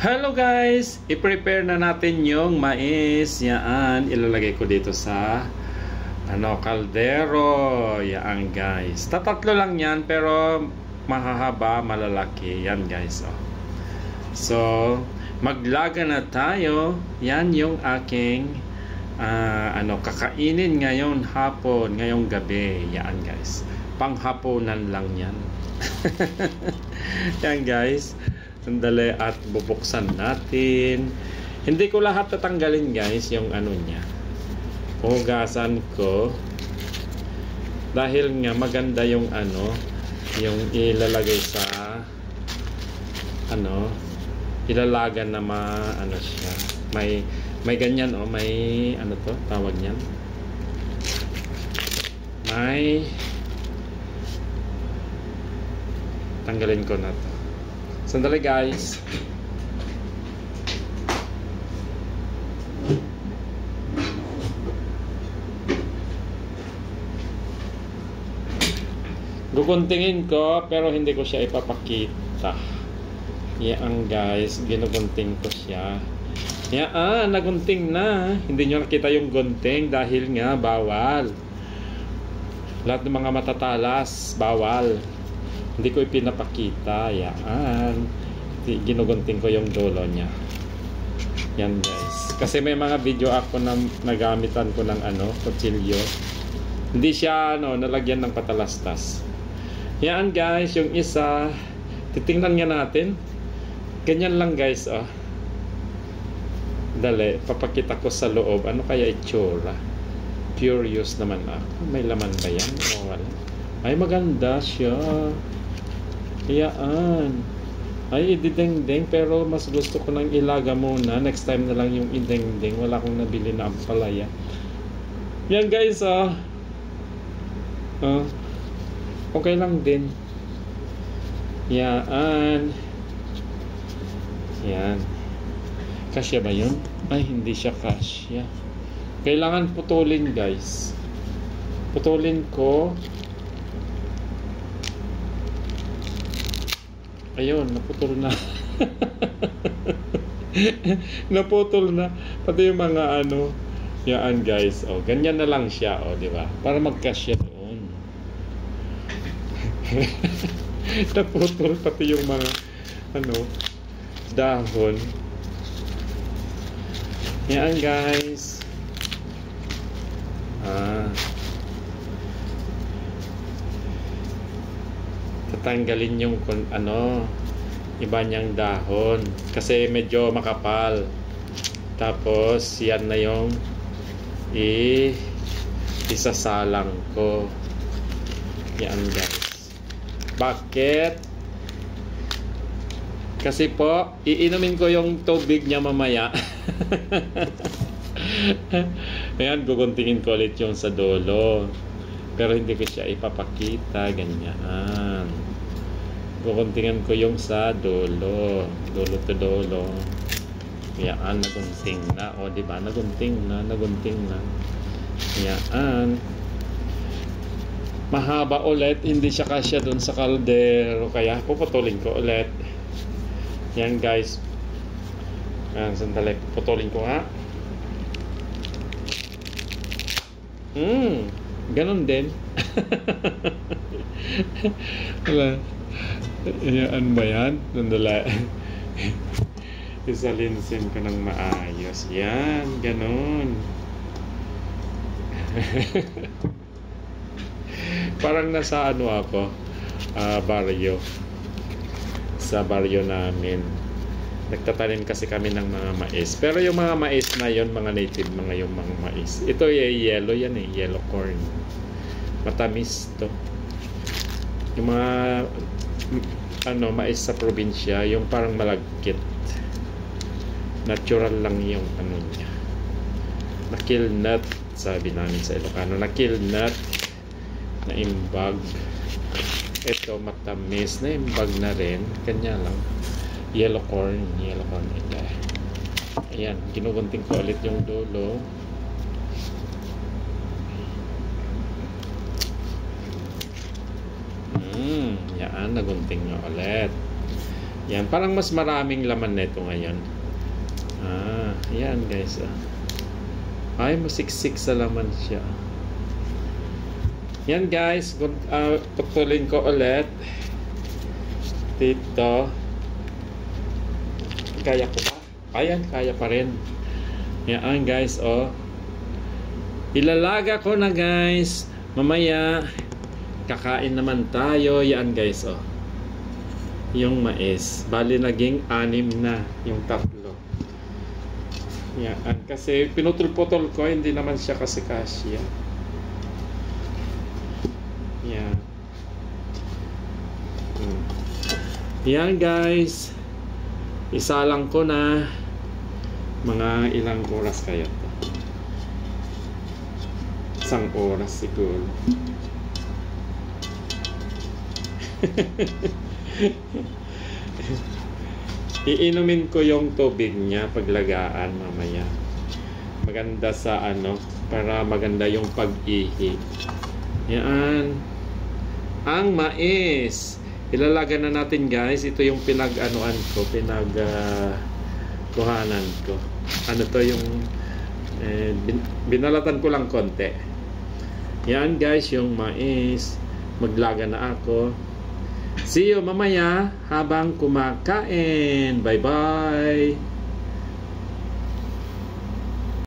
Hello guys! I-prepare na natin yung mais. Yan, ilalagay ko dito sa kaldero. Yan guys. Tatatlo lang yan pero mahahaba, malalaki. Yan guys. Oh. So, maglaga na tayo. Yan yung aking kakainin ngayon hapon, ngayong gabi. Yan guys. Panghaponan lang yan. Yan guys. Sandali at bubuksan natin. Hindi ko lahat tatanggalin guys yung niya. Hugasan ko. Dahil nga maganda yung yung ilalagay sa ilalagan na siya. May ganyan may to tawag niyan. May tanggalin ko na to. Sandali guys. Guguntingin ko pero hindi ko siya ipapakita. Yan guys, ginugunting ko siya. Yan, nagunting na. Hindi nyo nakita yung gunting dahil nga bawal. Lahat ng mga matatalas, bawal. Hindi ko ipinapakita. Yan. Ginugunting ko yung dulo niya. Yan guys. Kasi may mga video ako na nagamitan ko ng kutsilyo. Hindi siya nalagyan ng patalastas. Yan guys. Yung isa. Titingnan nga natin. Ganyan lang guys. Oh. Dali. Papakita ko sa loob. Ano kaya itsura? Curious naman ako. May laman ba yan? O wala? Ay maganda siya. Yan. Ay, ididengdeng. Pero mas gusto ko nang ilaga muna. Next time na lang yung idengdeng. Wala akong nabili na ampalaya. Yan guys, okay lang din. Yan. Yan. Kasya ba yun? Ay, hindi siya kasya. Kailangan putulin guys. Putulin ko. Ayun, naputol na. Naputol na. Pati yung mga yan guys. Oh, ganyan na lang siya, di ba? Para magkasya doon. Naputol pati yung mga dahon. Yan guys. Tatanggalin yung iba niyang dahon kasi medyo makapal. Tapos yan na yung isasalang ko. Yan guys. Bakit? Kasi po iinumin ko yung tubig niya mamaya. Ayan, guguntingin ko ulit yung sa dulo. Pero hindi ko siya ipapakita. Ganyan. Kukuntingan ko yung sa dulo. Dulo to dulo. Yan, nagunting na. O, diba? Nagunting na. Yan. Mahaba ulit. Hindi siya kasya dun sa kaldero. Kaya puputulin ko ulit. Yan, guys. Yan, sandali. Puputulin ko ha. Ganon din. Wala. Yan ba yan? Nandala. Isalinsin ko ng maayos. Yan. Ganon. Parang nasa ako. Baryo. Sa baryo namin. Nagtatanim kasi kami ng mga mais. Pero yung mga mais na yon mga native, yung mga mais. Ito yellow yan yellow corn. Matamis to. Yung mga mais sa probinsya, yung parang malagkit. Natural lang yung niya. Nakil nut, sabi namin sa Ilocano. Nakil nut na imbag. Ito matamis na imbag na rin. Kanya lang. Yellow corn ito. Ayan, ginugunting ko ulit yung dulo. Yan, nagunting nyo ulit. Yan, parang mas maraming laman nito ngayon. Yan guys. Ay, masiksik sa laman siya. Yan guys, putulin ko ulit. Dito. Kaya ko pa? Ayan, kaya pa rin. Yan guys, oh. Ilalaga ko na guys. Mamaya, kakain naman tayo. Yan guys, oh. Yung mais. Bali naging 6 na yung tatlo. Yan. Kasi pinutol-putol ko, hindi naman siya kasi kasya. Yan. Yan guys. Isa lang ko na. Mga ilang oras kaya to? 1 oras siguro. Iinumin ko yung tubig niya paglagaan mamaya. Maganda sa para maganda yung pag-ihi. Yan. Ang mais. Ilalaga na natin guys. Ito yung pinag-anuan ko, kuhanan ko. Ano to yung binalatan ko lang konti. Yan guys yung mais. Maglaga na ako. See you mamaya habang kumakain. Bye-bye!